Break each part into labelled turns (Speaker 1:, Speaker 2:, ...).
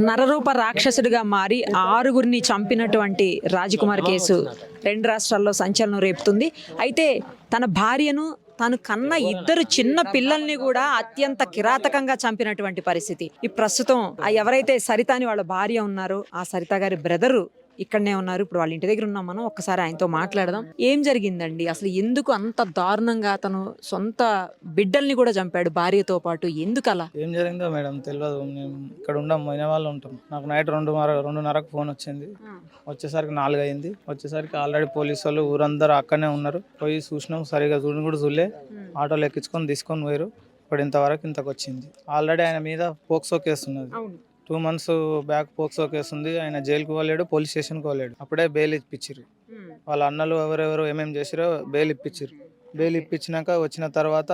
Speaker 1: నరరూప రాక్షసుడిగా మారి ఆరుగురిని చంపినటువంటి రాజకుమార్ కేసు రెండు రాష్ట్రాల్లో సంచలనం రేపుతుంది. అయితే తన భార్యను తను కన్న ఇద్దరు చిన్న పిల్లల్ని కూడా అత్యంత కిరాతకంగా చంపినటువంటి పరిస్థితి. ఈ ప్రస్తుతం ఎవరైతే సరిత అని వాళ్ళ భార్య ఉన్నారో ఆ సరిత గారి బ్రదరు ఇక్కడనే ఉన్నారు. ఇప్పుడు వాళ్ళ ఇంటి దగ్గర ఉన్నాం మనం. ఒక్కసారి ఆయనతో మాట్లాడదాం. ఏం జరిగిందండి అసలు? ఎందుకు అంత దారుణంగా తను సొంత బిడ్డల్ని కూడా చంపాడు భార్యతో పాటు? ఎందుకు అలా?
Speaker 2: ఏం జరిగిందో మేడం తెలియదు. మేము ఇక్కడ ఉండం, మొయిన వాళ్ళు ఉంటాం. నాకు నైట్ 2:30కు ఫోన్ వచ్చింది. వచ్చేసరికి 4 అయింది. వచ్చేసరికి ఆల్రెడీ పోలీసు వాళ్ళు ఊరందరూ అక్కడనే ఉన్నారు. పోయి చూసినాం, సరిగా చూడని కూడా చూడలే. ఆటోలో ఎక్కించుకొని తీసుకొని పోయారు. ఇప్పుడు ఇంతవరకు ఇంతకు వచ్చింది. ఆల్రెడీ ఆయన మీద పోక్సో కేసు ఉన్నది. 2 months బ్యాక్ పోక్సో కేసు ఉంది. ఆయన జైలుకు పోలేడు, పోలీస్ స్టేషన్కి పోలేడు. అప్పుడే బెయిల్ ఇప్పించారు. వాళ్ళ అన్నలు ఎవరెవరు ఏమేమి చేసారో బెయిల్ ఇప్పించారు. బెయిల్ ఇప్పించినాక వచ్చిన తర్వాత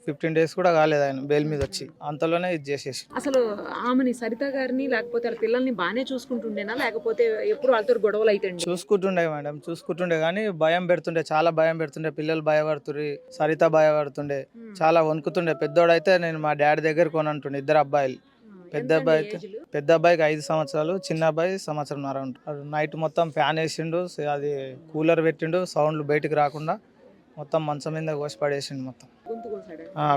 Speaker 2: 15 days కూడా కాలేదు ఆయన బెయిల్ మీద వచ్చి. అంతలోనే ఇది చేసేసి.
Speaker 1: అసలు ఆమెని సరిత గారిని లేకపోతే వాళ్ళ పిల్లల్ని బాగానే చూసుకుంటుండేనా, లేకపోతే ఎప్పుడు వాళ్ళతో గొడవలు అయితే?
Speaker 2: చూసుకుంటుండే మేడం, చూసుకుంటుండే కానీ భయం పెడుతుండే, చాలా భయం పెడుతుండే. పిల్లలు భయపడుతుండే, సరిత భయపడుతుండే, చాలా వణుకుతుండే. పెద్దోడైతే నేను మా డాడీ దగ్గర కొనంటుండే. ఇద్దరు అబ్బాయిలు. పెద్ద అబ్బాయికి 5 సంవత్సరాలు, చిన్న అబ్బాయి 1.5 సంవత్సరం ఉంటాడు. నైట్ మొత్తం ఫ్యాన్ వేసిండు, అది కూలర్ పెట్టిండు, సౌండ్లు బయటికి రాకుండా మొత్తం మంచం మీద కోసి పడేసిండు. మొత్తం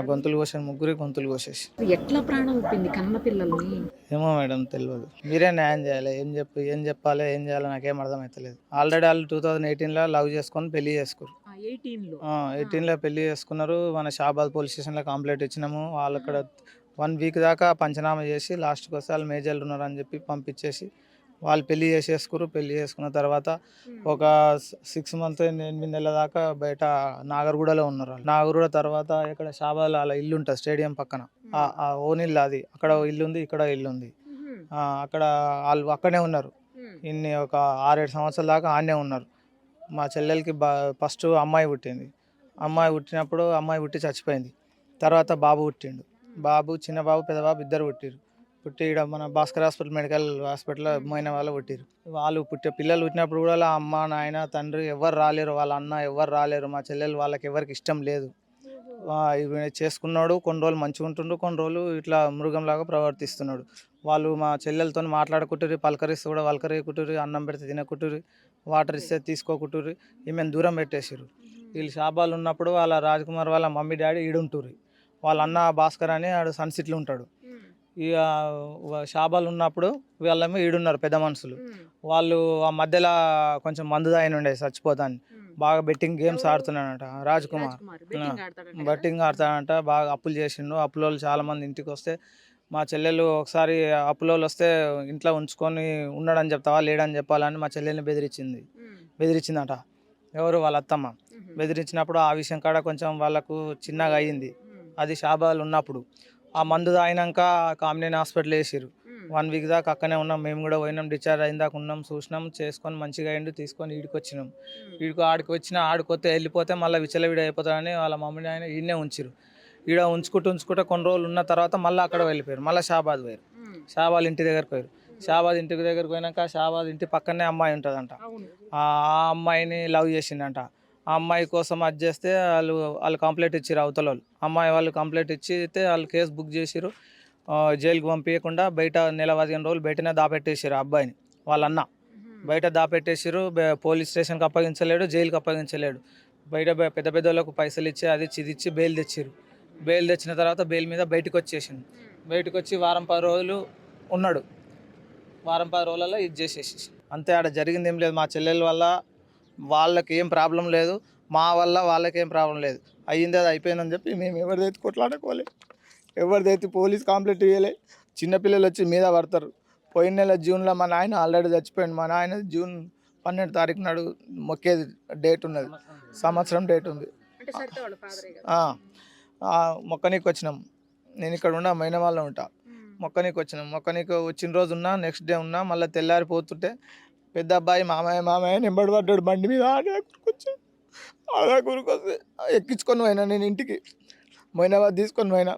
Speaker 2: గొంతులు కోసాడు, ముగ్గురి గొంతులు కోసేసి.
Speaker 1: ఎట్లా ప్రాణం ఒప్పింది కన్న పిల్లల్ని?
Speaker 2: ఏమో మేడం తెలియదు. మీరే న్యాయం చేయాలి. ఏం చెప్పాలి, ఏం చేయాలి నాకేం అర్థమవుతలేదు. ఆల్రెడీ వాళ్ళు 2018లో లవ్ చేసుకొని పెళ్లి చేసుకున్నారు. 18లో పెళ్లి చేసుకున్నారు. మన షాబాద్ పోలీస్ స్టేషన్లో కంప్లైంట్ ఇచ్చినాము. వాళ్ళు అక్కడ 1 week దాకా పంచనామా చేసి లాస్ట్కి వస్తే వాళ్ళు మేజర్లు ఉన్నారు అని చెప్పి పంపించేసి వాళ్ళు పెళ్లి చేసేసుకున్నారు. పెళ్లి చేసుకున్న తర్వాత ఒక 6 months 8 నెలల దాకా బయట నాగర్గూడలో ఉన్నారు. వాళ్ళు నాగర్గూడ తర్వాత ఇక్కడ షాబాద్లో వాళ్ళ ఇల్లు ఉంటుంది స్టేడియం పక్కన. ఆ ఓనిల్లు అది. అక్కడ ఇల్లు ఉంది, ఇక్కడ ఇల్లు ఉంది. అక్కడ వాళ్ళు అక్కడే ఉన్నారు. ఒక 6-7 సంవత్సరాల దాకా ఆడనే ఉన్నారు. మా చెల్లెలకి ఫస్ట్ అమ్మాయి పుట్టింది. అమ్మాయి పుట్టినప్పుడు అమ్మాయి పుట్టి చచ్చిపోయింది. తర్వాత బాబు పుట్టిండు. చిన్న బాబు, పెద్ద బాబు ఇద్దరు పుట్టిరు. పుట్టి ఇక్కడ మన భాస్కర్ మెడికల్ హాస్పిటల్లో మొయిన వాళ్ళు పుట్టిరు. వాళ్ళు పిల్లలు పుట్టినప్పుడు కూడా వాళ్ళ అమ్మ, నాయన, తండ్రి ఎవరు రాలేరు. వాళ్ళ అన్న ఎవరు రాలేరు. మా చెల్లెలు వాళ్ళకి ఎవరికి ఇష్టం లేదు. ఇవి చేసుకున్నాడు. కొన్ని రోజులు మంచిగా ఉంటుండు, కొన్ని రోజులు ఇట్లా మృగంలాగా ప్రవర్తిస్తున్నాడు. వాళ్ళు మా చెల్లెలతో మాట్లాడుకుంటారు, పలకరిస్తూ కూడా పలకరియకుంటారు, అన్నం పెడితే తినకుంటారు, వాటర్ ఇస్తే తీసుకోకుంటారు. ఈమెను దూరం పెట్టేసారు. వీళ్ళు షాబాలు ఉన్నప్పుడు వాళ్ళ రాజ్కుమార్ వాళ్ళ మమ్మీ డాడీ ఈడుంటారు. వాళ్ళ అన్న భాస్కర్ అని ఆడు సన్సిట్లో ఉంటాడు. ఇక షాబాలు ఉన్నప్పుడు వీళ్ళేమో ఈడున్నారు పెద్ద మనుషులు. వాళ్ళు ఆ మధ్యలో కొంచెం మందు తాగిన ఉండే చచ్చిపోతాను. బాగా బెట్టింగ్ గేమ్స్ ఆడుతున్నాడంట రాజ్కుమార్. బెట్టింగ్ ఆడతాడంట. బాగా అప్పులు చేసిండు. అప్పుల వాళ్ళు చాలా మంది ఇంటికి వస్తే మా చెల్లెలు ఒకసారి అప్పుల వాళ్ళు వస్తే ఇంట్లో ఉంచుకొని ఉన్నాడని చెప్తావా లేడని చెప్పాలని మా చెల్లెల్ని బెదిరించిందట. ఎవరు? వాళ్ళ అత్తమ్మ. బెదిరించినప్పుడు ఆ విషయం కాడ కొంచెం వాళ్ళకు చిన్నగా అయ్యింది. అది షాబాలు ఉన్నప్పుడు. ఆ మందు తాగినాక కామినేని హాస్పిటల్ వేసారు. 1 week దాకా అక్కడనే ఉన్నాం. మేము కూడా పోయినాం. డిశ్చార్జ్ అయిన దాకా ఉన్నాం, చూసినాం, చేసుకొని మంచిగా అయిండు. తీసుకొని ఈడికి వచ్చినాం. ఆడికొస్తే వెళ్ళిపోతే మళ్ళీ విచలవిడి అయిపోతాడని వాళ్ళ మమ్మీని ఆయన ఈయనే ఉంచారు. ఈడ ఉంచుకుంటూ కొన్ని రోజులు ఉన్న తర్వాత మళ్ళీ అక్కడ వెళ్ళిపోయారు. మళ్ళీ షాబాద్ పోయారు. షాబాద్ ఇంటి దగ్గరికి పోయారు. షాబాద్ ఇంటి దగ్గరికి పోయినాక షాబాద్ ఇంటి పక్కనే అమ్మాయి ఉంటుందంట. ఆ అమ్మాయిని లవ్ చేసిండంట. ఆ అమ్మాయి కోసం అది చేస్తే వాళ్ళు కంప్లైంట్ ఇచ్చారు అవతల వాళ్ళు. అమ్మాయి వాళ్ళు కంప్లైంట్ ఇచ్చితే వాళ్ళు కేసు బుక్ చేసిరు. జైలుకి పంపించకుండా బయట 15 రోజులు బయటనే దాపెట్టేసారు. ఆ అబ్బాయిని వాళ్ళ అన్న బయట దాపెట్టేసారు. పోలీస్ స్టేషన్కి అప్పగించలేడు, జైలుకి అప్పగించలేడు. బయట పెద్ద పెద్ద వాళ్ళకు పైసలు ఇచ్చి అది ఇచ్చి బెయిల్ తెచ్చారు. బెయిల్ తెచ్చిన తర్వాత బెయిల్ మీద బయటకు వచ్చేసిండు. బయటకు వచ్చి 1-10 రోజులు ఉన్నాడు. 1-10 రోజులలో ఇది చేసేసి అంతే. ఆడ జరిగింది ఏం లేదు. మా చెల్లెల వల్ల వాళ్ళకి ఏం ప్రాబ్లం లేదు, మా వల్ల వాళ్ళకి ఏం ప్రాబ్లం లేదు. అయ్యింది అది అయిపోయిందని చెప్పి మేము ఎవరిదైతే కొట్లాడుకోవాలి, ఎవరిదైతే పోలీస్ కంప్లైంట్ ఇవ్వలే. చిన్నపిల్లలు వచ్చి మీద పడతారు. పోయిన నెల జూన్లో మా నాయన ఆల్రెడీ చచ్చిపోయింది. మా నాయన June 12 తారీఖు నాడు మొక్కేది డేట్ ఉన్నది, సంవత్సరం డేట్ ఉంది. మొక్కనీకి వచ్చినాం. నేను ఇక్కడ ఉన్నా, మైన వాళ్ళ ఉంటా. మొక్కనీకి వచ్చిన రోజు ఉన్నా, నెక్స్ట్ డే ఉన్నా. మళ్ళీ తెల్లారిపోతుంటే పెద్ద అబ్బాయి మామయ్య నింబడి పడ్డాడు బండి మీద. ఆడే కూరుకొస్తే ఎక్కించుకొని పోయినా నేను ఇంటికి. మొయినాబాద్ తీసుకొని పోయినా.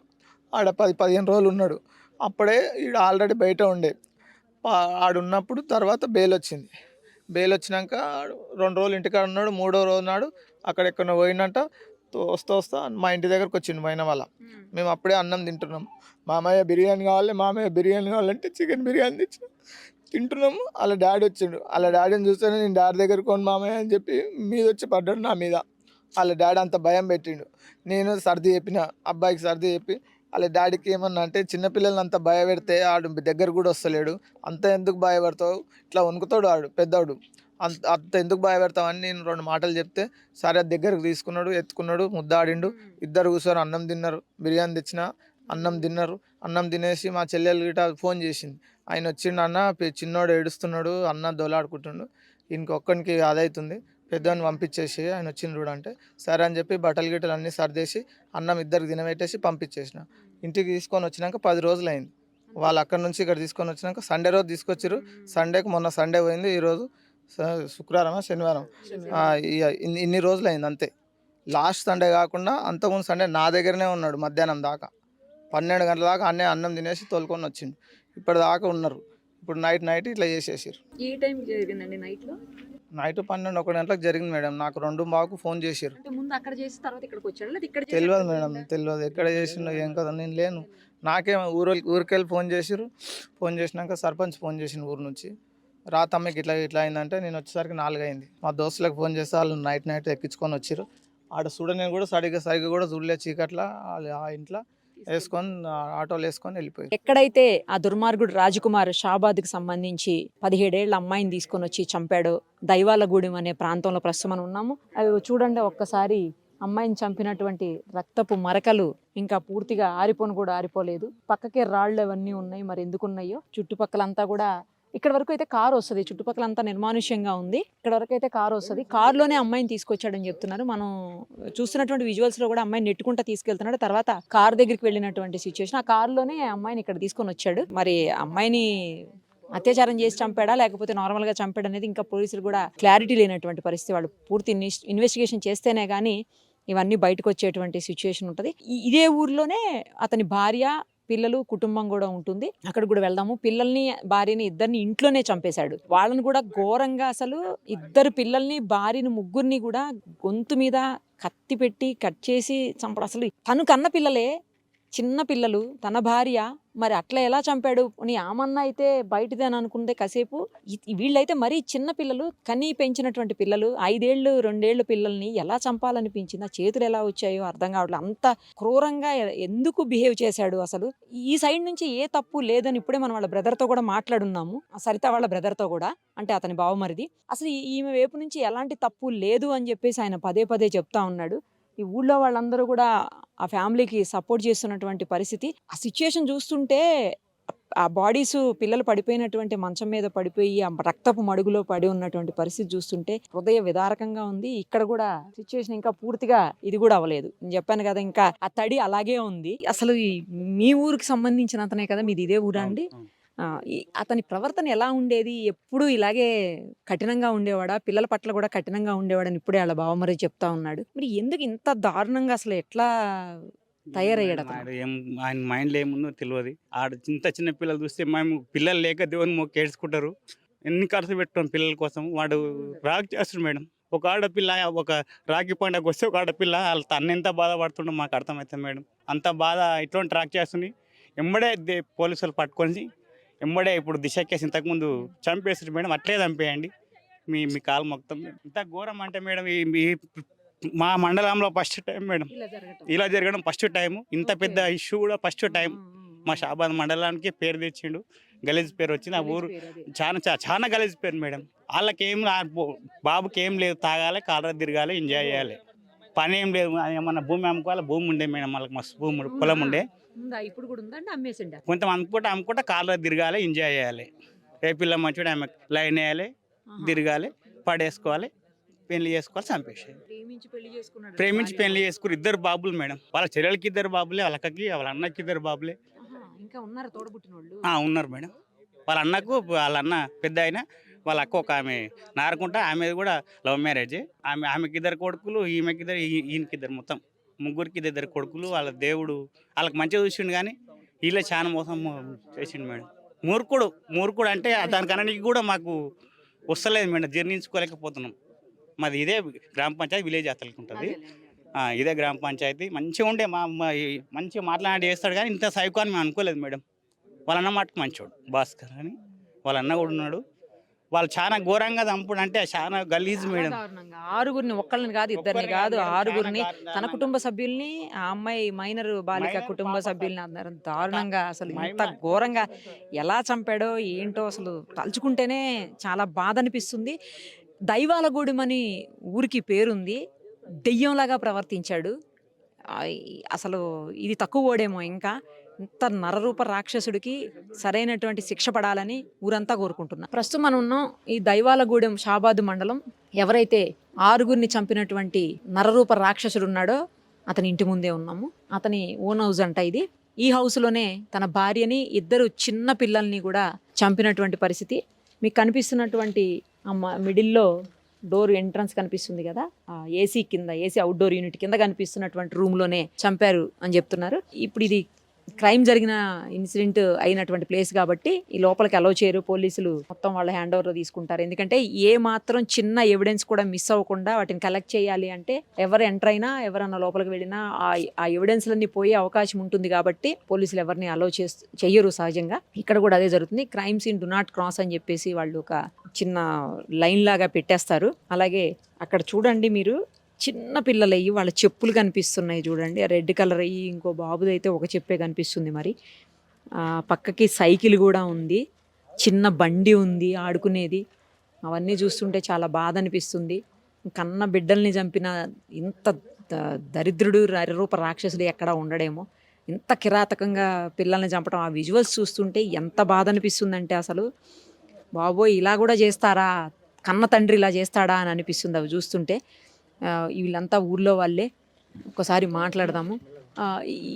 Speaker 2: ఆడ 10-15 రోజులు ఉన్నాడు. అప్పుడే ఈడ ఆల్రెడీ బయట ఉండే. ఆడున్నప్పుడు తర్వాత బెయిల్ వచ్చింది. బెయిల్ వచ్చినాక 2 రోజులు ఇంటికాడ ఉన్నాడు. 3వ రోజు నాడు అక్కడెక్కడ పోయినట్ట వస్తా మా ఇంటి దగ్గరకు వచ్చిండు మా అయిన వాళ్ళ. మేము అప్పుడే అన్నం తింటున్నాం. మామయ్య బిర్యానీ కావాలంటే చికెన్ బిర్యానీ తెచ్చిన తింటున్నాము. వాళ్ళ డాడీ వచ్చిండు. వాళ్ళ డాడీని చూస్తేనే నేను డాడీ దగ్గరకు పోను మామయ్య అని చెప్పి మీద వచ్చి పడ్డాడు నా మీద. వాళ్ళ డాడీ అంత భయం పెట్టిండు. నేను సర్ది చెప్పిన, అబ్బాయికి సర్ది చెప్పి వాళ్ళ డాడీకి ఏమన్నా అంటే చిన్నపిల్లల్ని అంత భయపెడితే ఆడు దగ్గర కూడా వస్తలేడు, అంత ఎందుకు భయపడతావు, ఇట్లా వణుకుతాడు ఆడు పెద్దవాడు, అంత ఎందుకు భయపెడతావు అని నేను 2 మాటలు చెప్తే సరే దగ్గరకు తీసుకున్నాడు, ఎత్తుకున్నాడు, ముద్దాడిండు. ఇద్దరు కూర్చొని అన్నం తిన్నారు. బిర్యానీ తెచ్చిన అన్నం తిన్నారు. అన్నం తినేసి మా చెల్లెలు గిట ఫోన్ చేసింది. ఆయన వచ్చిండు, అన్న చిన్నోడు ఏడుస్తున్నాడు, అన్న దొలాడుకుంటుండు, ఇంకొక్కనికి అదవుతుంది, పెద్దవాడిని పంపించేసి ఆయన వచ్చిండు చూడు అంటే సరే అని చెప్పి బట్టలు గిట్టలు అన్నీ సర్దేసి అన్నం ఇద్దరికి తినబెట్టేసి పంపించేసిన. ఇంటికి తీసుకొని వచ్చినాక 10 రోజులు అయింది. వాళ్ళు అక్కడ నుంచి ఇక్కడ తీసుకొని వచ్చినాక సండే రోజు తీసుకొచ్చారు. సండేకి మొన్న సండే పోయింది, ఈరోజు శుక్రవారమా శనివారం, ఇన్ని రోజులు అయింది అంతే. లాస్ట్ సండే కాకుండా అంతకుముందు సండే నా దగ్గరనే ఉన్నాడు మధ్యాహ్నం దాకా. 12 గంటల దాకా అన్నీ అన్నం తినేసి తోలుకొని వచ్చిండు. ఇప్పటిదాకా ఉన్నారు. ఇప్పుడు నైట్ ఇట్లా చేసేసారు.
Speaker 1: ఏ టైం జరిగిందండి నైట్లో?
Speaker 2: నైట్ 12-1 గంటలకు జరిగింది మేడం. నాకు 2 ఫోన్ చేసారు.
Speaker 1: అంటే ముందు అక్కడ చేసి తర్వాత ఇక్కడికి వచ్చాడు లేదా ఇక్కడ
Speaker 2: తెలియదు మేడం, తెలియదు ఎక్కడ చేసిండో ఏం కదా, నేను లేను. నాకేం ఊరికెళ్ళి ఫోన్ చేసిరు. ఫోన్ చేసినాక సర్పంచ్ ఫోన్ చేసిండు ఊరు నుంచి, రాతమ్మకి ఇట్లా అయిందంటే నేను వచ్చేసరికి 4 అయింది. మా దోస్తులకు ఫోన్ చేస్తే వాళ్ళు నైట్ ఎక్కించుకొని వచ్చారు. ఆడ నేను కూడా సరిగ్గా కూడా చూడలే, చీకట్లా ఆ ఇంట్లో వేసుకొని ఆటోలు వేసుకొని వెళ్ళిపోయి.
Speaker 1: ఎక్కడైతే ఆ దుర్మార్గుడు రాజకుమార్ షాబాద్కి సంబంధించి 17 ఏళ్ల అమ్మాయిని తీసుకొని వచ్చి చంపాడో దైవాలగూడెం అనే ప్రాంతంలో ప్రస్తుతం మనం ఉన్నాము. అవి చూడండి ఒక్కసారి, అమ్మాయిని చంపినటువంటి రక్తపు మరకలు ఇంకా పూర్తిగా ఆరిపోలేదు. పక్కకే రాళ్ళు అవన్నీ ఉన్నాయి, మరి ఎందుకు ఉన్నాయో. చుట్టుపక్కలంతా కూడా ఇక్కడ వరకు అయితే కారు వస్తుంది, చుట్టుపక్కలంతా నిర్మానుష్యంగా ఉంది. ఇక్కడ వరకు అయితే కారు వస్తుంది, కారులోనే అమ్మాయిని తీసుకొచ్చాడని చెప్తున్నారు. మనం చూస్తున్నటువంటి విజువల్స్ లో కూడా అమ్మాయిని నెట్టుకుంటా తీసుకెళ్తున్నాడు. తర్వాత కారు దగ్గరికి వెళ్ళినటువంటి సిచ్యువేషన్, ఆ కారులోనే అమ్మాయిని ఇక్కడ తీసుకొని వచ్చాడు. మరి అమ్మాయిని అత్యాచారం చేసి చంపాడా లేకపోతే నార్మల్ గా చంపాడు అనేది ఇంకా పోలీసులు కూడా క్లారిటీ లేనటువంటి పరిస్థితి. వాళ్ళు పూర్తి ఇన్వెస్టిగేషన్ చేస్తేనే కానీ ఇవన్నీ బయటకు వచ్చేటువంటి సిచ్యువేషన్ ఉంటుంది. ఇదే ఊర్లోనే అతని భార్య, పిల్లలు, కుటుంబం కూడా ఉంటుంది. అక్కడ కూడా వెళ్దాము. పిల్లల్ని, భార్యని ఇద్దరిని ఇంట్లోనే చంపేశాడు. వాళ్ళని కూడా ఘోరంగా, అసలు 2 పిల్లల్ని, భార్యని, ముగ్గురిని కూడా గొంతు మీద కత్తి పెట్టి కట్ చేసి చంపడం. అసలు తను కన్న పిల్లలే, చిన్న పిల్లలు, తన భార్య, మరి అట్లా ఎలా చంపాడు అని ఆమన్న అయితే బయటిదే అని అనుకుంటే కాసేపు. వీళ్ళైతే మరీ చిన్న పిల్లలు, కనీ పెంచినటువంటి పిల్లలు, 5 ఏళ్ళు 2 ఏళ్ళు పిల్లల్ని ఎలా చంపాలనిపించింది, ఆ చేతులు ఎలా వచ్చాయో అర్థం కావట్లేదు. అంత క్రూరంగా ఎందుకు బిహేవ్ చేశాడు అసలు. ఈ సైడ్ నుంచి ఏ తప్పు లేదని ఇప్పుడే మనం వాళ్ళ బ్రదర్తో కూడా మాట్లాడున్నాము, సరిత వాళ్ళ బ్రదర్తో కూడా, అంటే అతని బావమరిది. అసలు ఈమె వైపు నుంచి ఎలాంటి తప్పు లేదు అని చెప్పేసి ఆయన పదే చెప్తా ఉన్నాడు. ఈ ఊళ్ళో వాళ్ళందరూ కూడా ఆ ఫ్యామిలీకి సపోర్ట్ చేస్తున్నటువంటి పరిస్థితి. ఆ సిచ్యుయేషన్ చూస్తుంటే, ఆ బాడీస్, పిల్లలు పడిపోయినటువంటి మంచం మీద పడిపోయి ఆ రక్తపు మడుగులో పడి ఉన్నటువంటి పరిస్థితి చూస్తుంటే హృదయ విదారకంగా ఉంది. ఇక్కడ కూడా సిచ్యువేషన్ ఇంకా పూర్తిగా ఇది కూడా అవ్వలేదు. నేను చెప్పాను కదా, ఇంకా ఆ తడి అలాగే ఉంది. అసలు మీ ఊరికి సంబంధించిన అతనే కదా, మీది ఇదే ఊరా అండి? అతని ప్రవర్తన ఎలా ఉండేది? ఎప్పుడు ఇలాగే కఠినంగా ఉండేవాడా? పిల్లల పట్ల కూడా కఠినంగా ఉండేవాడని ఇప్పుడే వాళ్ళ బావమరి చెప్తా ఉన్నాడు. మరి ఎందుకు ఇంత దారుణంగా, అసలు ఎట్లా తయారయ్యాడు అతను?
Speaker 3: ఆయన మైండ్లో ఏముందో తెలియదు. ఆడ చిన్న పిల్లలు చూస్తే మేము పిల్లలు లేక దేవుని మొక్కి ఏడ్చుకుంటారు. ఎన్ని ఖర్చు పెట్టుకోండి పిల్లల కోసం. వాడు రాక్ చేస్తాడు మేడం. ఒక ఆడపిల్ల, ఒక రాఖీ పండుగ వస్తే ఒక ఆడపిల్ల వాళ్ళ తను ఎంత బాధపడుతుండో మాకు అర్థమవుతుంది మేడం. అంత బాధ ఇటువంటి ట్రాక్ చేస్తుంది. ఎంబడే పోలీసులు పట్టుకొని ఎంబడే ఇప్పుడు దిశ కేసు ఇంతకుముందు చంపేస్తారు మేడం. అట్లే చంపేయండి, మీ కాలు మొత్తం. ఇంత ఘోరం అంటే మేడం, మా మండలంలో ఫస్ట్ టైం మేడం ఇలా జరగడం. ఫస్ట్ టైం ఇంత పెద్ద ఇష్యూ కూడా ఫస్ట్ టైం. మా షాబాద్ మండలానికి పేరు తెచ్చిండు, గలీజ్ పేరు వచ్చింది. ఆ ఊరు చాలా గలీజ్ పేరు మేడం. వాళ్ళకేం, బాబుకి ఏం లేదు, తాగాలి, కాలర తిరగాలి, ఎంజాయ్ చేయాలి, పని ఏం లేదు. ఏమన్నా భూమి అమ్ముకోవాలి, భూమి ఉండే మేడం, వాళ్ళకి మస్తు భూమి, పొలం ఉండే.
Speaker 1: ఇప్పుడు కూడా ఉందండి, అమ్మేసిండా?
Speaker 3: కొంచెం అమ్ముకుంటా కాలర్ తిరగాలి, ఎంజాయ్ చేయాలి. ఏ పిల్ల మంచిగా ఆమె లైన్ వేయాలి, తిరగాలి, పడేసుకోవాలి, పెళ్లి చేసుకోవాలి, చంపేసేది. ప్రేమించి పెళ్లి చేసుకుని 2 బాబులు మేడం. వాళ్ళ చెల్లెలకి 2 బాబులే, వాళ్ళ అక్కకి, వాళ్ళ అన్నకి 2 బాబులే.
Speaker 1: ఇంకా ఉన్నారు తోడబుట్టిన వాళ్ళు?
Speaker 3: ఉన్నారు మేడం. వాళ్ళ అన్నకు, వాళ్ళ అన్న పెద్ద అయినా, వాళ్ళ అక్క ఒక ఆమె నారకుంటా, ఆమె కూడా లవ్ మ్యారేజ్. ఆమెకి 2 కొడుకులు, ఈమెకి 2, ఈయనకి 2, మొత్తం ముగ్గురికి 2 కొడుకులు. వాళ్ళ దేవుడు వాళ్ళకి మంచిగా చూసిండు, కానీ వీళ్ళే చాలా మోసం చేసిండు మేడం. మూర్ఖుడు అంటే దానికన్నా కూడా మాకు వస్తలేదు మేడం, జీర్ణించుకోలేకపోతున్నాం. మాది ఇదే గ్రామ పంచాయతీ విలేజ్ అతలకు ఉంటుంది. ఇదే గ్రామ పంచాయతీ మంచిగా ఉండే మంచిగా మాట్లాడి చేస్తాడు కానీ ఇంత సైకో అని మేము అనుకోలేదు మేడం. వాళ్ళ అన్న మటుకు మంచోడు భాస్కర్ అని, వాళ్ళ అన్న కూడా ఉన్నాడు. వాళ్ళు చాలా ఘోరంగా చంపుడు అంటే చాలా గలీజ్ మేడం.
Speaker 1: దారుణంగా ఆరుగురిని, ఒక్కళ్ళని కాదు, ఇద్దరిని
Speaker 3: ఒక్కరిని
Speaker 1: కాదు,
Speaker 3: కాదు మేడం,
Speaker 1: ఆరుగురిని
Speaker 3: చాలా
Speaker 1: తన
Speaker 3: దారుణంగా.
Speaker 1: కుటుంబ సభ్యుల్ని, ఆ అమ్మాయి మైనర్ బాలిక
Speaker 3: మైనర్
Speaker 1: కుటుంబ
Speaker 3: పాప
Speaker 1: సభ్యుల్ని అన్నారు. దారుణంగా అసలు ఇంత
Speaker 3: మైనర్.
Speaker 1: ఘోరంగా ఎలా చంపాడో ఏంటో అసలు తలుచుకుంటేనే చాలా బాధ అనిపిస్తుంది. దైవాలగూడెమని ఊరికి పేరుంది, దెయ్యంలాగా ప్రవర్తించాడు. అసలు ఇది తక్కువ ఓడేమో. ఇంకా ఇంత నరరూప రాక్షసుడికి సరైనటువంటి శిక్ష పడాలని ఊరంతా కోరుకుంటున్నా. ప్రస్తుతం మనం ఉన్నాం ఈ దైవాలగూడెం షాబాదు మండలం. ఎవరైతే ఆరుగురిని చంపినటువంటి నరరూప రాక్షసుడు ఉన్నాడో అతని ఇంటి ముందే ఉన్నాము. అతని ఓన్ హౌస్ అంట ఇది. ఈ హౌస్లోనే తన భార్యని, ఇద్దరు చిన్న పిల్లల్ని కూడా చంపినటువంటి పరిస్థితి. మీకు కనిపిస్తున్నటువంటి మిడిల్లో డోర్ ఎంట్రన్స్ కనిపిస్తుంది కదా, ఏసీ కింద, ఏసీ అవుట్డోర్ యూనిట్ కింద కనిపిస్తున్నటువంటి రూమ్లోనే చంపారు అని చెప్తున్నారు. ఇప్పుడు ఇది క్రైమ్ జరిగిన ఇన్సిడెంట్ అయినటువంటి ప్లేస్ కాబట్టి ఈ లోపలికి అలౌ చేయరు. పోలీసులు మొత్తం వాళ్ళ హ్యాండ్ ఓవర్లో తీసుకుంటారు. ఎందుకంటే ఏ మాత్రం చిన్న ఎవిడెన్స్ కూడా మిస్ అవ్వకుండా వాటిని కలెక్ట్ చేయాలి అంటే ఎవరు ఎంటర్ అయినా, ఎవరన్నా లోపలికి వెళ్ళినా ఆ ఎవిడెన్స్లన్నీ పోయే అవకాశం ఉంటుంది కాబట్టి పోలీసులు ఎవరిని అలౌ చెయ్యరు సహజంగా. ఇక్కడ కూడా అదే జరుగుతుంది. Crime scene do not cross అని చెప్పేసి వాళ్ళు ఒక చిన్న లైన్ లాగా పెట్టేస్తారు. అలాగే అక్కడ చూడండి మీరు, చిన్న పిల్లలయ్యి వాళ్ళ చెప్పులు కనిపిస్తున్నాయి చూడండి. రెడ్ కలర్ అయ్యి, ఇంకో బాబుది అయితే ఒక చెప్పే కనిపిస్తుంది. మరి పక్కకి సైకిల్ కూడా ఉంది, చిన్న బండి ఉంది ఆడుకునేది. అవన్నీ చూస్తుంటే చాలా బాధ అనిపిస్తుంది. కన్న బిడ్డల్ని చంపిన ఇంత దరిద్రుడు రూప రాక్షసుడు ఎక్కడా ఉండడేమో. ఇంత కిరాతకంగా పిల్లల్ని చంపడం, ఆ విజువల్స్ చూస్తుంటే ఎంత బాధ అనిపిస్తుందంటే అసలు బాబోయ్ ఇలా కూడా చేస్తారా, కన్న తండ్రి ఇలా చేస్తాడా అని అనిపిస్తుంది అవి చూస్తుంటే. వీళ్ళంతా ఊర్లో వాళ్ళే. ఒకసారి మాట్లాడదాము.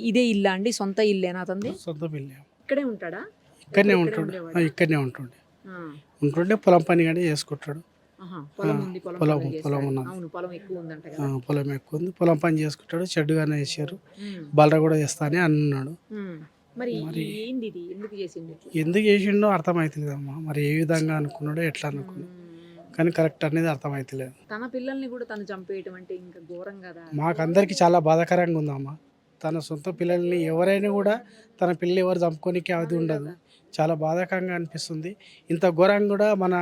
Speaker 1: ఇదే ఇల్లా అండి? సొంత ఇల్లేనా అతనిది?
Speaker 4: సొంత పిల్ల
Speaker 1: ఇక్కడే ఉంటాడా?
Speaker 4: ఇక్కడనే ఉంటుండే, ఉంటుండే పొలం పని కానీ చేసుకుంటాడు.
Speaker 1: పొలం ఉంది, పొలం
Speaker 4: పొలం
Speaker 1: పనులు
Speaker 4: పొలం
Speaker 1: చేస్తాడు.
Speaker 4: ఉన్నది.
Speaker 1: అవును, పొలం ఎక్కువ ఉందంట కదా.
Speaker 4: పొలం ఎక్కువ ఉంది, పొలం పని చేసుకుంటాడు. చెడ్డుగానే చేశారు, బలర కూడా చేస్తా అని అన్నాడు.
Speaker 1: మరి ఏంది ఇది, ఎందుకు చేసింది?
Speaker 4: ఎందుకు చేసిండో అర్థమవుతుందమ్మా. మరి ఏ విధంగా అనుకున్నాడో, ఎట్లా అనుకున్నాడు కానీ కరెక్ట్ అనేది అర్థమవుతలేదు.
Speaker 1: తన పిల్లల్ని కూడా తను చంపేయటం అంటే ఇంకా ఘోరం కదా.
Speaker 4: మాకందరికి చాలా బాధాకరంగా ఉందమ్మా. తన సొంత పిల్లల్ని ఎవరైనా కూడా తన పిల్లలు ఎవరు చంపుకోనికి అది ఉండదు. చాలా బాధాకరంగా అనిపిస్తుంది. ఇంత ఘోరంగా కూడా మన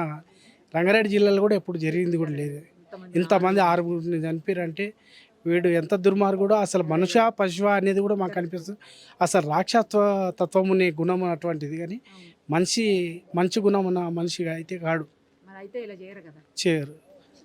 Speaker 4: రంగారెడ్డి జిల్లాలో కూడా ఎప్పుడు జరిగింది కూడా లేదు. ఇంతమంది 6 చనిపోయారంటే వీడు ఎంత దుర్మార్గుడో. అసలు మనుష పశువ అనేది కూడా మాకు అనిపిస్తుంది. అసలు రాక్షసత్వ తత్వం అనే గుణం అటువంటిది, కానీ మంచి గుణం ఉన్న మనిషిగా అయితే కాడు.
Speaker 1: అయితే ఇలా చేయరు కదా.
Speaker 4: చేయరు.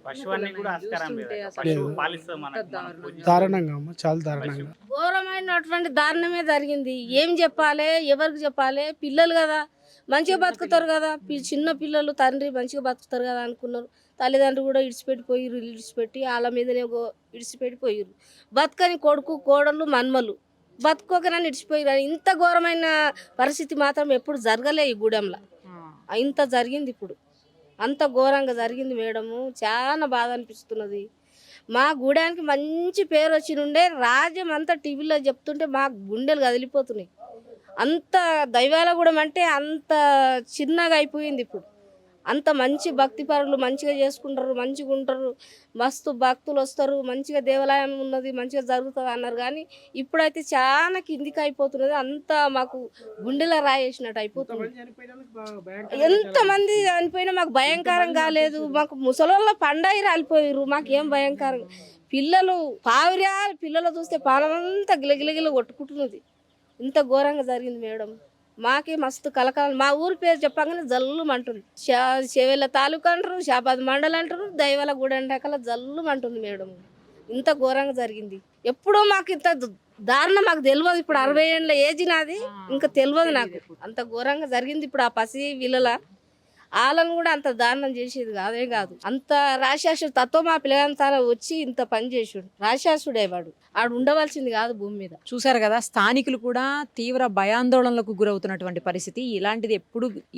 Speaker 3: పశువుని కూడా ఆస్కారం లేదు.
Speaker 1: చూస్తుంటే
Speaker 3: పశువు
Speaker 4: లేదు.
Speaker 3: పాలిస్తుంది మనకు.
Speaker 4: దారుణంగా అమ్మ, చాలా దారుణంగా.
Speaker 5: ఘోరమైనటువంటి దారుణమే జరిగింది. ఏం చెప్పాలి, ఎవరికి చెప్పాలి? పిల్లలు కదా, మంచిగా బతుకుతారు కదా, చిన్న పిల్లలు, తండ్రి మంచిగా బతుకుతారు కదా అనుకున్నారు. తల్లిదండ్రులు కూడా ఇడిచిపెట్టిపోయిర్రు, ఇడిచిపెట్టి వాళ్ళ మీదనే ఇడిచిపెట్టిపోయిర్రు. బతుకని కొడుకు, కోడళ్ళు, మన్మలు బతుకోకనని ఇడిచిపోయారు. ఇంత ఘోరమైన పరిస్థితి మాత్రం ఎప్పుడు జరగలే ఈ గూడెంలో. ఇంత జరిగింది ఇప్పుడు, అంత ఘోరంగా జరిగింది మేడము. చాలా బాధ అనిపిస్తున్నది. మా గూడానికి మంచి పేరు వచ్చి నుండే, రాజ్యం అంతా టీవీలో చెప్తుంటే మా గుండెలు కదిలిపోతున్నాయి. అంత దైవాలగూడెం అంటే అంత చిన్నగా అయిపోయింది ఇప్పుడు. అంత మంచి భక్తి పరులు మంచిగా చేసుకుంటారు, మంచిగా ఉంటారు, మస్తు భక్తులు వస్తారు, మంచిగా దేవాలయం ఉన్నది, మంచిగా జరుగుతుంది అన్నారు. కానీ ఇప్పుడైతే చాలా కిందికి అయిపోతున్నది. అంతా మాకు గుండెలో రాయేసినట్టు అయిపోతుంది. ఎంతమంది చనిపోయినా మాకు భయంకరం కాలేదు. మాకు ముసలోళ్ళ పండగ రాలిపోయారు, మాకేం భయంకరం. పిల్లలు పావుర్యాలు, పిల్లలు చూస్తే పాలమంతా గిలగిలగిల కొట్టుకుంటున్నది. ఇంత ఘోరంగా జరిగింది మేడం. మాకే మస్తు కలకాలం. మా ఊరి పేరు చెప్పగానే జల్లుమంటుంది. చెవెళ్ళ తాలూకా అంటారు, షాబాద్ మండలం అంటారు, దైవాలగూడెం అంటాకల జల్లుమంటుంది మేడం. ఇంత ఘోరంగా జరిగింది. ఎప్పుడూ మాకు ఇంత దారుణం మాకు తెలియదు. ఇప్పుడు 60 ఏళ్ళ ఏజ్ నాది, ఇంకా తెలియదు నాకు. అంత ఘోరంగా జరిగింది. ఇప్పుడు ఆ పసి వీళ్ళ వాళ్ళను కూడా అంత దారుణం చేసేది కాదే కాదు. అంత రాక్షసుడు తత్వం మా పిల్లలంతా వచ్చి ఇంత పని చేసాడు. రాక్షసుడే వాడు, ఆడు ఉండవలసింది కాదు భూమి మీద.
Speaker 1: చూశారు కదా, స్థానికులు కూడా తీవ్ర భయాందోళనలకు గురవుతున్నటువంటి పరిస్థితి.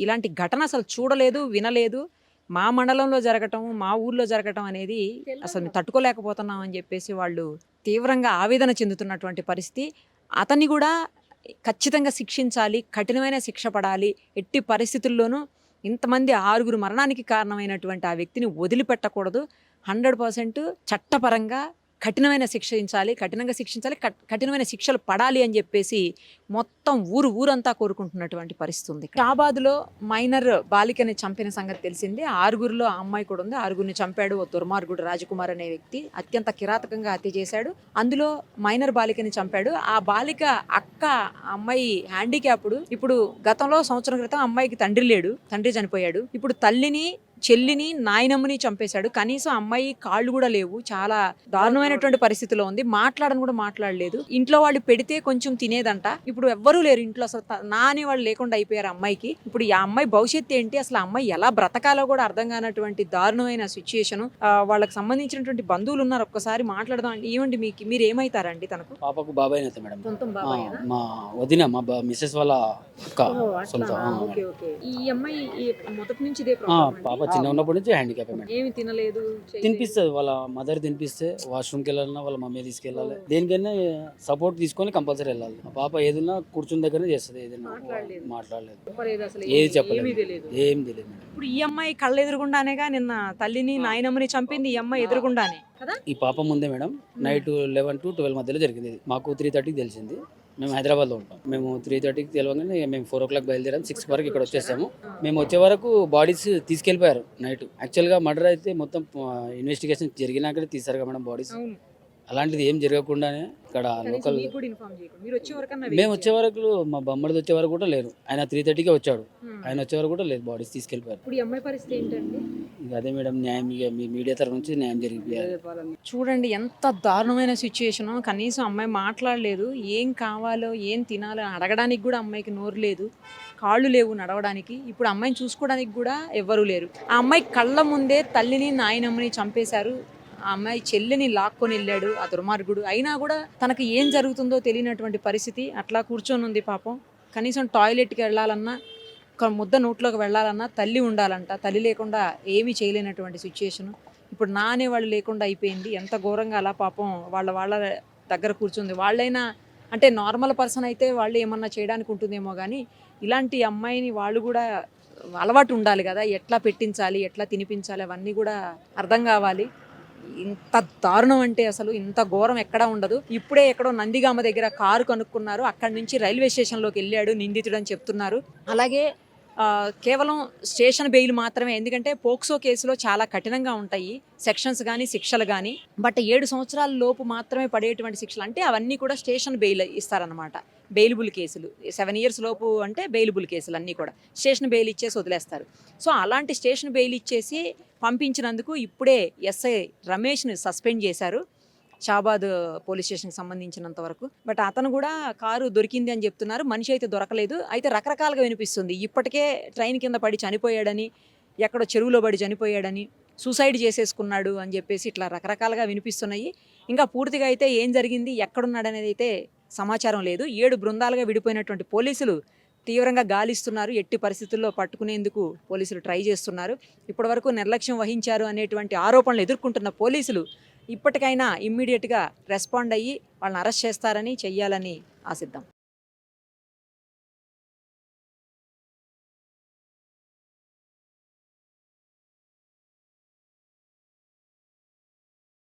Speaker 1: ఇలాంటి ఘటన అసలు చూడలేదు, వినలేదు. మా మండలంలో జరగటం, మా ఊర్లో జరగటం అనేది అసలు మేము తట్టుకోలేకపోతున్నాం అని చెప్పేసి వాళ్ళు తీవ్రంగా ఆవేదన చెందుతున్నటువంటి పరిస్థితి. అతన్ని కూడా ఖచ్చితంగా శిక్షించాలి, కఠినమైన శిక్ష పడాలి. ఎట్టి పరిస్థితుల్లోనూ ఇంతమంది 6 మరణానికి కారణమైనటువంటి ఆ వ్యక్తిని వదిలిపెట్టకూడదు. 100% చట్టపరంగా కఠినమైన కఠినంగా శిక్షించాలి, కఠినమైన శిక్షలు పడాలి అని చెప్పేసి మొత్తం ఊరంతా కోరుకుంటున్నటువంటి పరిస్థితి ఉంది. షాబాద్లో మైనర్ బాలికని చంపిన సంగతి తెలిసింది. 6గురిలో ఆ అమ్మాయి కూడా ఉంది. 6గురిని చంపాడు ఓ దుర్మార్గుడు రాజకుమార్ అనే వ్యక్తి. అత్యంత కిరాతకంగా హత్య చేశాడు. అందులో మైనర్ బాలికని చంపాడు. ఆ బాలిక అక్క, అమ్మాయి హ్యాండిక్యాప్డ్. ఇప్పుడు గతంలో సంవత్సరం క్రితం అమ్మాయికి తండ్రి లేడు, తండ్రి చనిపోయాడు. ఇప్పుడు తల్లిని, చెల్లిని, నాయనమ్మని చంపేశాడు. కనీసం అమ్మాయి కాళ్ళు కూడా లేవు. చాలా దారుణమైనటువంటి పరిస్థితిలో ఉంది. మాట్లాడను కూడా మాట్లాడలేదు. ఇంట్లో వాళ్ళు పెడితే కొంచెం తినేదంట. ఇప్పుడు ఎవ్వరూ లేరు ఇంట్లో. అసలు నాని వాళ్ళు లేకుండా అయిపోయారు అమ్మాయికి. ఇప్పుడు ఈ అమ్మాయి భవిష్యత్తు ఏంటి, అసలు ఆ అమ్మాయి ఎలా బ్రతకాలో కూడా అర్థం కానటువంటి దారుణమైన సిచ్యుయేషన్. వాళ్ళకి సంబంధించినటువంటి బంధువులు ఉన్నారు, ఒక్కసారి మాట్లాడదాం అండి. ఏమండి మీరు ఏమైతారండి తనకు?
Speaker 6: పాపకు బాబాయ్ అయితే మేడం,
Speaker 1: సొంతం బాబాయ్?
Speaker 6: మా వదిన, మా మిస్సెస్ వాళ్ళ అక్క సొంత.
Speaker 1: ఈ అమ్మాయి మొదటి నుంచి ఇదే
Speaker 6: పాప చిన్న ఉన్నప్పటి నుంచి హ్యాండిక్యాప్ మేడం.
Speaker 1: ఏమి తినలేదు,
Speaker 6: తినిపిస్తుంది, వాళ్ళ మదర్ తినిపిస్తే వాష్రూమ్కి వెళ్ళాలన్నా వాళ్ళ మమ్మీ తీసుకెళ్ళాలి. దేనికైనా సపోర్ట్ తీసుకొని కంపల్సరీ వెళ్ళాలి. ఆ పాప ఏదైనా కూర్చుని దగ్గరనే చేస్తుంది. ఏదైనా మాట్లాడలేదు, ఏది చెప్పలేదు, ఏం తెలియదు మేడం.
Speaker 1: ఇప్పుడు ఈ అమ్మాయి కళ్ళ ఎదురుగుండానేగా నిన్న తల్లిని, నాయనమ్మని చంపింది ఈ అమ్మాయి ఎదురుగుండానే కదా.
Speaker 6: ఈ పాప ముందే మేడం నైట్ 11 to 12 మధ్యలో జరిగింది. మాకు 3:30కి తెలిసింది. మేము హైదరాబాద్లో ఉంటాం. మేము 3:30కి తెలియగానే మేము 4 o'clock బయలుదేరాం. 6 వరకు ఇక్కడ వచ్చేసాము. మేము వచ్చే వరకు బాడీస్ తీసుకెళ్ళిపోయారు నైట్. యాక్చువల్గా మర్డర్ అయితే మొత్తం ఇన్వెస్టిగేషన్ జరిగినాకనే తీసారు మేడం బాడీస్. అలాంటిది ఏం జరగకుండానే ఇక్కడ లోకల్ మేము వచ్చే వరకు, మా బొమ్మడిది వచ్చే వరకు కూడా లేరు. ఆయన 3:30కే వచ్చాడు. ఆయన వచ్చే వరకు కూడా లేదు, బాడీస్ తీసుకెళ్ళిపోయారు.
Speaker 1: ఇప్పుడు ఈ అమ్మాయి పరిస్థితి ఏంటండి?
Speaker 6: అదే మేడం, న్యాయం ఇక మీ మీడియా తరఫు నుంచి న్యాయం జరిగిపోయారు.
Speaker 1: చూడండి ఎంత దారుణమైన సిచ్యుయేషన్. కనీసం అమ్మాయి మాట్లాడలేదు. ఏం కావాలో, ఏం తినాలో అడగడానికి కూడా అమ్మాయికి నోరు లేదు, కాళ్ళు లేవు నడవడానికి. ఇప్పుడు అమ్మాయిని చూసుకోవడానికి కూడా ఎవ్వరూ లేరు. ఆ అమ్మాయి కళ్ళ ముందే తల్లిని, నాయనమ్మని చంపేశారు. ఆ అమ్మాయి చెల్లిని లాక్కొని వెళ్ళాడు ఆ దుర్మార్గుడు. అయినా కూడా తనకు ఏం జరుగుతుందో తెలియనటువంటి పరిస్థితి. అట్లా కూర్చొని ఉంది పాపం. కనీసం టాయిలెట్కి వెళ్ళాలన్నా, ఒక ముద్ద నోట్లోకి వెళ్ళాలన్నా తల్లి ఉండాలంట. తల్లి లేకుండా ఏమీ చేయలేనటువంటి సిచ్యుయేషను. ఇప్పుడు నా అనేవాళ్ళు లేకుండా అయిపోయింది. ఎంత ఘోరంగా అలా పాపం వాళ్ళ దగ్గర కూర్చుంది. వాళ్ళైనా అంటే నార్మల్ పర్సన్ అయితే వాళ్ళు ఏమన్నా చేయడానికి ఉంటుందేమో, కానీ ఇలాంటి అమ్మాయిని వాళ్ళు కూడా అలవాటు ఉండాలి కదా, ఎట్లా పెట్టించాలి, ఎట్లా తినిపించాలి, అవన్నీ కూడా అర్థం కావాలి. ఇంత దారుణం అంటే అసలు ఇంత ఘోరం ఎక్కడా ఉండదు. ఇప్పుడే ఎక్కడో నందిగామ దగ్గర కారు కనుక్కున్నారు. అక్కడి నుంచి రైల్వే స్టేషన్లోకి వెళ్ళాడు నిందితుడు అని చెప్తున్నారు. అలాగే కేవలం స్టేషన్ బెయిల్ మాత్రమే. ఎందుకంటే పోక్సో కేసులో చాలా కఠినంగా ఉంటాయి సెక్షన్స్ కానీ, శిక్షలు కానీ. బట్ 7 సంవత్సరాల లోపు మాత్రమే పడేటువంటి శిక్షలు. అంటే అవన్నీ కూడా స్టేషన్ బెయిల్ ఇస్తారనమాట. బెయిలబుల్ కేసులు 7 years లోపు అంటే బెయిలబుల్ కేసులు అన్నీ కూడా స్టేషన్ బెయిల్ ఇచ్చేసి వదిలేస్తారు. సో అలాంటి స్టేషన్ బెయిల్ ఇచ్చేసి పంపించినందుకు ఇప్పుడే ఎస్ఐ రమేష్ని సస్పెండ్ చేశారు షాబాద్ పోలీస్ స్టేషన్కి సంబంధించినంత వరకు. బట్ అతను కూడా కారు దొరికింది అని చెప్తున్నారు. మనిషి అయితే దొరకలేదు. అయితే రకరకాలుగా వినిపిస్తుంది. ఇప్పటికే ట్రైన్ కింద పడి చనిపోయాడని, ఎక్కడో చెరువులో పడి చనిపోయాడని, సూసైడ్ చేసేసుకున్నాడు అని చెప్పేసి ఇట్లా రకరకాలుగా వినిపిస్తున్నాయి. ఇంకా పూర్తిగా అయితే ఏం జరిగింది, ఎక్కడున్నాడనేది అయితే సమాచారం లేదు. 7 బృందాలుగా విడిపోయినటువంటి పోలీసులు తీవ్రంగా గాలిస్తున్నారు. ఎట్టి పరిస్థితుల్లో పట్టుకునేందుకు పోలీసులు ట్రై చేస్తున్నారు. ఇప్పటివరకు నిర్లక్ష్యం వహించారు అనేటువంటి ఆరోపణలు ఎదుర్కొంటున్న పోలీసులు ఇప్పటికైనా ఇమ్మీడియట్గా రెస్పాండ్ అయ్యి వాళ్ళని అరెస్ట్ చేస్తారని, చెయ్యాలని ఆశిద్దాం.